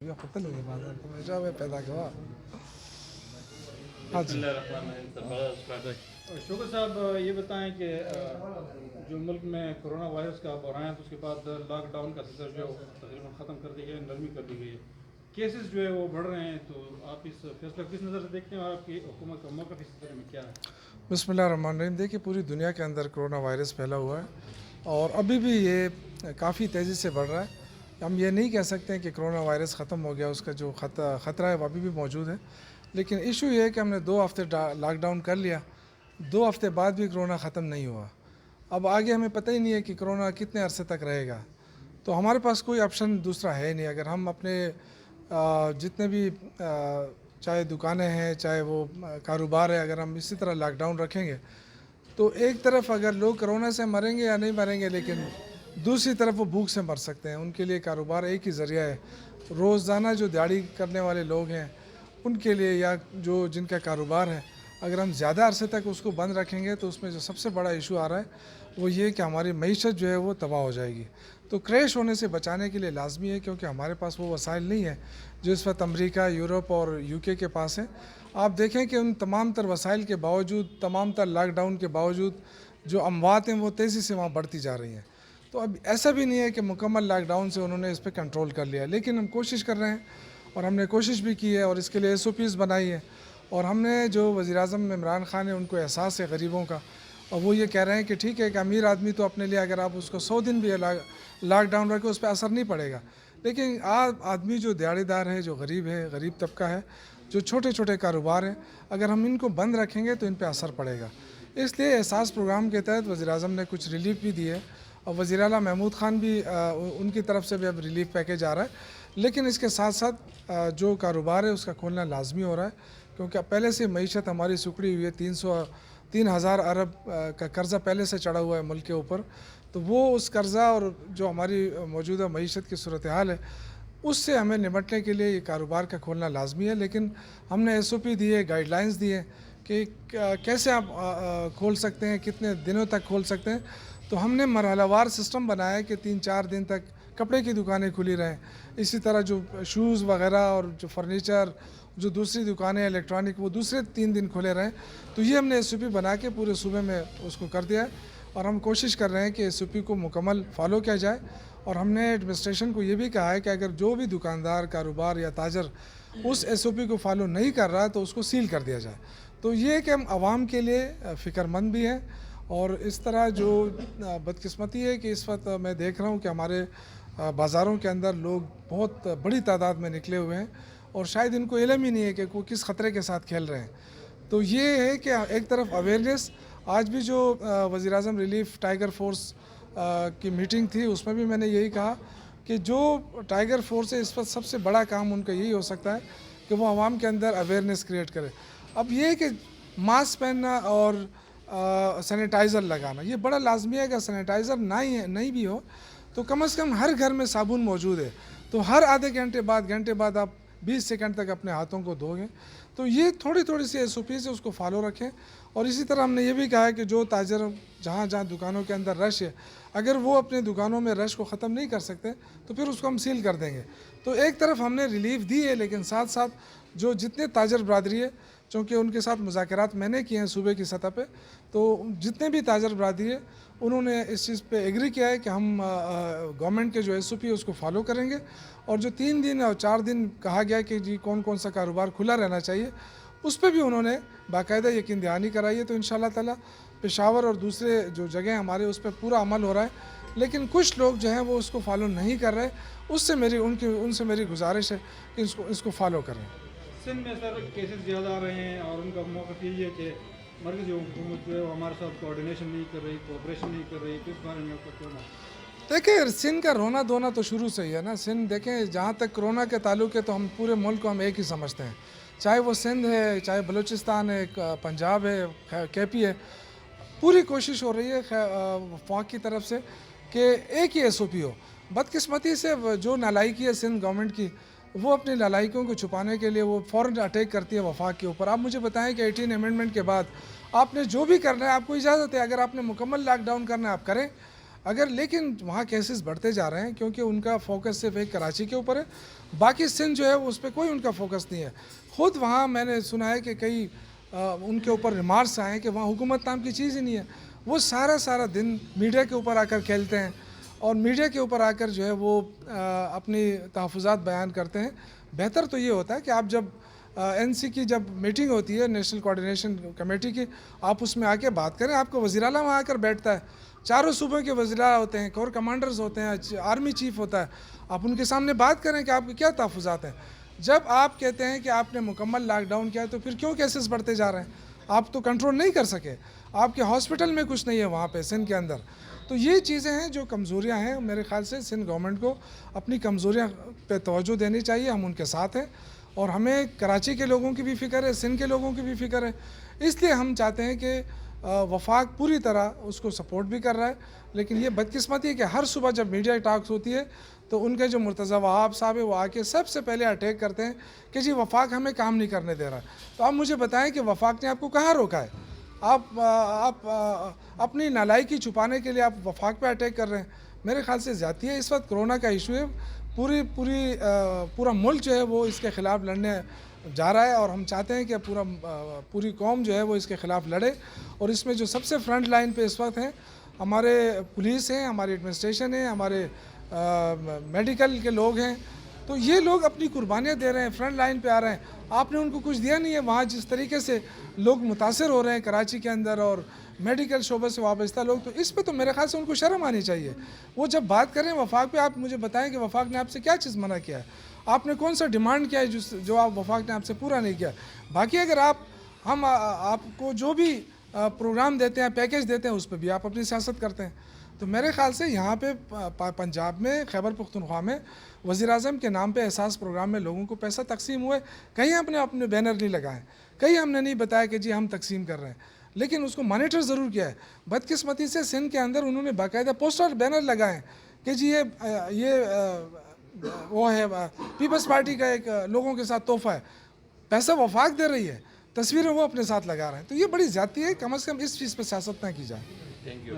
قتل ہوئی بازار کو میں جا میں پیدا ہوا. ہاں جی شوکت صاحب یہ بتائیں کہ جو ملک میں کرونا وائرس کا بحران ہے اس کے بعد لاک ڈاؤن کا سلسلہ جو ہے تقریباً ختم کر دی گئی، نرمی کر دی گئی ہے، کیسز جو ہے وہ بڑھ رہے ہیں، تو آپ اس فیصلہ کس نظر سے دیکھتے ہیں اور آپ کی حکومت کا موقف اس سلسلے میں کیا ہے؟ بسم اللہ الرحمن الرحیم. دیکھیے پوری دنیا کے اندر کرونا وائرس پھیلا ہوا ہے اور ابھی بھی یہ کافی تیزی سے بڑھ رہا ہے. ہم یہ نہیں کہہ سکتے ہیں کہ کرونا وائرس ختم ہو گیا، اس کا جو خطرہ ہے وہ ابھی بھی موجود ہے. لیکن ایشو یہ ہے کہ ہم نے 2 ہفتے لاک ڈاؤن کر لیا، 2 ہفتے بعد بھی کرونا ختم نہیں ہوا. اب آگے ہمیں پتہ ہی نہیں ہے کہ کرونا کتنے عرصے تک رہے گا، تو ہمارے پاس کوئی آپشن دوسرا ہے نہیں. اگر ہم اپنے جتنے بھی چاہے دکانیں ہیں چاہے وہ کاروبار ہے، اگر ہم اسی طرح لاک ڈاؤن رکھیں گے تو ایک طرف اگر لوگ کرونا سے مریں گے یا نہیں مریں گے، لیکن دوسری طرف وہ بھوک سے مر سکتے ہیں. ان کے لیے کاروبار ایک ہی ذریعہ ہے. روزانہ جو دیہڑی کرنے والے لوگ ہیں ان کے لیے یا جن کا کاروبار ہے، اگر ہم زیادہ عرصے تک اس کو بند رکھیں گے تو اس میں جو سب سے بڑا ایشو آ رہا ہے وہ یہ کہ ہماری معیشت جو ہے وہ تباہ ہو جائے گی. تو کریش ہونے سے بچانے کے لیے لازمی ہے، کیونکہ ہمارے پاس وہ وسائل نہیں ہیں جو اس وقت امریکہ، یورپ اور UK کے پاس ہیں. آپ دیکھیں کہ ان تمام تر وسائل کے باوجود، تمام تر لاک ڈاؤن کے باوجود جو اموات ہیں وہ تیزی سے وہاں بڑھتی جا رہی ہیں. تو اب ایسا بھی نہیں ہے کہ مکمل لاک ڈاؤن سے انہوں نے اس پہ کنٹرول کر لیا، لیکن ہم کوشش کر رہے ہیں اور ہم نے کوشش بھی کی ہے اور اس کے لیے SOPs بنائی ہے. اور ہم نے جو وزیر اعظم عمران خان نے ان کو احساس ہے غریبوں کا، اور وہ یہ کہہ رہے ہیں کہ ٹھیک ہے کہ امیر آدمی تو اپنے لیے اگر آپ اس کو 100 دن بھی لاک ڈاؤن رکھے اس پہ اثر نہیں پڑے گا، لیکن آدمی جو دیہڑی دار ہے، جو غریب ہے، غریب طبقہ ہے، جو چھوٹے چھوٹے کاروبار ہیں، اگر ہم ان کو بند رکھیں گے تو ان پہ اثر پڑے گا. اس لیے احساس پروگرام کے تحت وزیر اعظم نے کچھ ریلیف بھی دی ہے اور وزیر اعلیٰ محمود خان بھی ان کی طرف سے بھی اب ریلیف پیکیج آ رہا ہے. لیکن اس کے ساتھ ساتھ جو کاروبار ہے اس کا کھولنا لازمی ہو رہا ہے، کیونکہ پہلے سے معیشت ہماری سکڑی ہوئی ہے. 3,000 ارب کا قرضہ پہلے سے چڑھا ہوا ہے ملک کے اوپر. تو وہ اس قرضہ اور جو ہماری موجودہ معیشت کی صورتحال ہے اس سے ہمیں نمٹنے کے لیے یہ کاروبار کا کھولنا لازمی ہے. لیکن ہم نے SOP دی ہے، گائیڈ لائنز دی ہے کہ کیسے آپ کھول سکتے ہیں، کتنے دنوں تک کھول سکتے ہیں. تو ہم نے مرحلہ وار سسٹم بنایا ہے کہ 3-4 دن تک کپڑے کی دکانیں کھلی رہیں، اسی طرح جو شوز وغیرہ اور جو فرنیچر، جو دوسری دکانیں الیکٹرانک، وہ دوسرے 3 دن کھلے رہیں. تو یہ ہم نے SOP بنا کے پورے صوبے میں اس کو کر دیا ہے اور ہم کوشش کر رہے ہیں کہ SOP کو مکمل فالو کیا جائے. اور ہم نے ایڈمنسٹریشن کو یہ بھی کہا ہے کہ اگر جو بھی دکاندار، کاروبار یا تاجر اس SOP کو فالو نہیں کر رہا تو اس کو سیل کر دیا جائے. تو یہ کہ ہم عوام کے لیے فکر مند بھی ہیں. اور اس طرح جو بدقسمتی ہے کہ اس وقت میں دیکھ رہا ہوں کہ ہمارے بازاروں کے اندر لوگ بہت بڑی تعداد میں نکلے ہوئے ہیں اور شاید ان کو علم ہی نہیں ہے کہ وہ کس خطرے کے ساتھ کھیل رہے ہیں. تو یہ ہے کہ ایک طرف اویئرنیس، آج بھی جو وزیر اعظم ریلیف ٹائیگر فورس کی میٹنگ تھی اس میں بھی میں نے یہی کہا کہ جو ٹائیگر فورس ہے اس وقت سب سے بڑا کام ان کا یہی ہو سکتا ہے کہ وہ عوام کے اندر اویئرنیس کریٹ کرے. اب یہ کہ ماسک پہننا اور سینیٹائزر لگانا یہ بڑا لازمی ہے. اگر سینیٹائزر نہیں بھی ہو تو کم از کم ہر گھر میں صابن موجود ہے، تو ہر آدھے گھنٹے بعد آپ 20 سیکنڈ تک اپنے ہاتھوں کو دھوگیں. تو یہ تھوڑی سی SOPs ہے، اس کو فالو رکھیں. اور اسی طرح ہم نے یہ بھی کہا ہے کہ جو تاجر جہاں دکانوں کے اندر رش ہے، اگر وہ اپنے دکانوں میں رش کو ختم نہیں کر سکتے تو پھر اس کو ہم سیل کر دیں گے. تو ایک طرف ہم نے ریلیف دی ہے، لیکن ساتھ ساتھ جو جتنے تاجر برادری ہے، چونکہ ان کے ساتھ مذاکرات میں نے کیے ہیں صوبے کی سطح پہ، تو جتنے بھی تاجر برادری ہے انہوں نے اس چیز پہ ایگری کیا ہے کہ ہم گورنمنٹ کے جو SOP ہے اس کو فالو کریں گے. اور جو 3 دن اور 4 دن کہا گیا کہ جی کون سا کاروبار کھلا رہنا چاہیے، اس پہ بھی انہوں نے باقاعدہ یقین دہانی کرائی ہے. تو انشاءاللہ تعالی پشاور اور دوسرے جو جگہیں ہمارے اس پہ پورا عمل ہو رہا ہے. لیکن کچھ لوگ جو ہیں وہ اس کو فالو نہیں کر رہے، ان سے میری گزارش ہے کہ اس کو فالو کریں. سندھ میں سر کیسز زیادہ آ رہے ہیں اور ان کا موقف یہی ہے کہ مرکزی حکومت جو ہے وہ ہمارے ساتھ کوآرڈینیشن نہیں کر رہی، کوآپریشن نہیں کر رہی. کس بارے میں آپ کا کہنا ہے؟ دیکھیں سندھ کا رونا دھونا تو شروع سے ہی ہے نا. سندھ دیکھیں جہاں تک کرونا کے تعلق ہے تو ہم پورے ملک کو ہم ایک ہی سمجھتے ہیں، چاہے وہ سندھ ہے، چاہے بلوچستان ہے، پنجاب ہے، KP ہے. پوری کوشش ہو رہی ہے وفاق کی طرف سے کہ ایک ہی SOP ہو. بدقسمتی سے جو نالائکی ہے سندھ گورنمنٹ کی، وہ اپنی نالائکیوں کو چھپانے کے لیے وہ فوراً اٹیک کرتی ہے وفاق کے اوپر. آپ مجھے بتائیں کہ 18 امینڈمنٹ کے بعد آپ نے جو بھی کرنا ہے آپ کو اجازت ہے. اگر آپ نے مکمل لاک ڈاؤن کرنا ہے آپ کریں، اگر لیکن وہاں کیسز بڑھتے جا رہے ہیں کیونکہ ان کا فوکس صرف ایک کراچی کے اوپر ہے, باقی سندھ جو ہے اس پہ کوئی ان کا فوکس نہیں ہے. خود وہاں میں نے سنا ہے کہ کئی ان کے اوپر ریمارکس آئے ہیں کہ وہاں حکومت نام کی چیز ہی نہیں ہے. وہ سارا دن میڈیا کے اوپر آ کر کھیلتے ہیں اور میڈیا کے اوپر آ کر جو ہے وہ اپنی تحفظات بیان کرتے ہیں. بہتر تو یہ ہوتا ہے کہ آپ جب این سی کی جب میٹنگ ہوتی ہے نیشنل کوارڈینیشن کمیٹی کی, آپ اس میں آ کے بات کریں. آپ کو وزیر اعلیٰ وہاں آ کر بیٹھتا ہے, چاروں صوبوں کے وزیر اعلیٰ ہوتے ہیں, کور کمانڈرز ہوتے ہیں, آرمی چیف ہوتا ہے. آپ ان کے سامنے بات کریں کہ آپ کے کیا تحفظات ہیں. جب آپ کہتے ہیں کہ آپ نے مکمل لاک ڈاؤن کیا تو پھر کیوں کیسز بڑھتے جا رہے ہیں؟ آپ تو کنٹرول نہیں کر سکے, آپ کے ہاسپٹل میں کچھ نہیں ہے وہاں پہ سندھ کے اندر. تو یہ چیزیں ہیں جو کمزوریاں ہیں. میرے خیال سے سندھ گورنمنٹ کو اپنی کمزوریاں پہ توجہ دینی چاہیے. ہم ان کے ساتھ ہیں اور ہمیں کراچی کے لوگوں کی بھی فکر ہے, سندھ کے لوگوں کی بھی فکر ہے. اس لیے ہم چاہتے ہیں کہ وفاق پوری طرح اس کو سپورٹ بھی کر رہا ہے. لیکن یہ بدقسمتی ہے کہ ہر صبح جب میڈیا ٹاکس ہوتی ہے تو ان کے جو مرتضی وہاب صاحب ہے وہ آ کے سب سے پہلے اٹیک کرتے ہیں کہ جی وفاق ہمیں کام نہیں کرنے دے رہا ہے. تو آپ مجھے بتائیں کہ وفاق نے آپ کو کہاں روکا ہے؟ آپ اپنی نالائکی چھپانے کے لیے آپ وفاق پہ اٹیک کر رہے ہیں. میرے خیال سے زیادتی ہے. اس وقت کرونا کا ایشو ہے, پورا ملک جو ہے وہ اس کے خلاف لڑنے جا رہا ہے اور ہم چاہتے ہیں کہ پوری قوم جو ہے وہ اس کے خلاف لڑے. اور اس میں جو سب سے فرنٹ لائن پہ اس وقت ہیں ہمارے پولیس ہیں, ہماری ایڈمنسٹریشن ہے, ہمارے میڈیکل کے لوگ ہیں. تو یہ لوگ اپنی قربانیاں دے رہے ہیں, فرنٹ لائن پہ آ رہے ہیں. آپ نے ان کو کچھ دیا نہیں ہے. وہاں جس طریقے سے لوگ متاثر ہو رہے ہیں کراچی کے اندر اور میڈیکل شعبے سے وابستہ لوگ, تو اس پہ تو میرے خیال سے ان کو شرم آنی چاہیے. وہ جب بات کریں وفاق پہ, آپ مجھے بتائیں کہ وفاق نے آپ سے کیا چیز منع کیا ہے؟ آپ نے کون سا ڈیمانڈ کیا ہے جو آپ وفاق نے آپ سے پورا نہیں کیا؟ باقی اگر ہم آپ کو جو بھی پروگرام دیتے ہیں, پیکیج دیتے ہیں, اس پہ بھی آپ اپنی سیاست کرتے ہیں. تو میرے خیال سے یہاں پہ پنجاب میں, خیبر پختونخوا میں وزیر اعظم کے نام پہ احساس پروگرام میں لوگوں کو پیسہ تقسیم ہوئے. کہیں ہم نے اپنے بینر نہیں لگائے, کہیں ہم نے نہیں بتایا کہ جی ہم تقسیم کر رہے ہیں, لیکن اس کو مانیٹر ضرور کیا ہے. بدقسمتی سے سندھ کے اندر انہوں نے باقاعدہ پوسٹر بینر لگائے کہ جی یہ وہ ہے پیپلز پارٹی کا ایک لوگوں کے ساتھ تحفہ ہے. پیسہ وفاق دے رہی ہے, تصویریں وہ اپنے ساتھ لگا رہے ہیں. تو یہ بڑی زیادتی ہے. کم از کم اس چیز پہ سیاست نہ کی جائے. Thank you.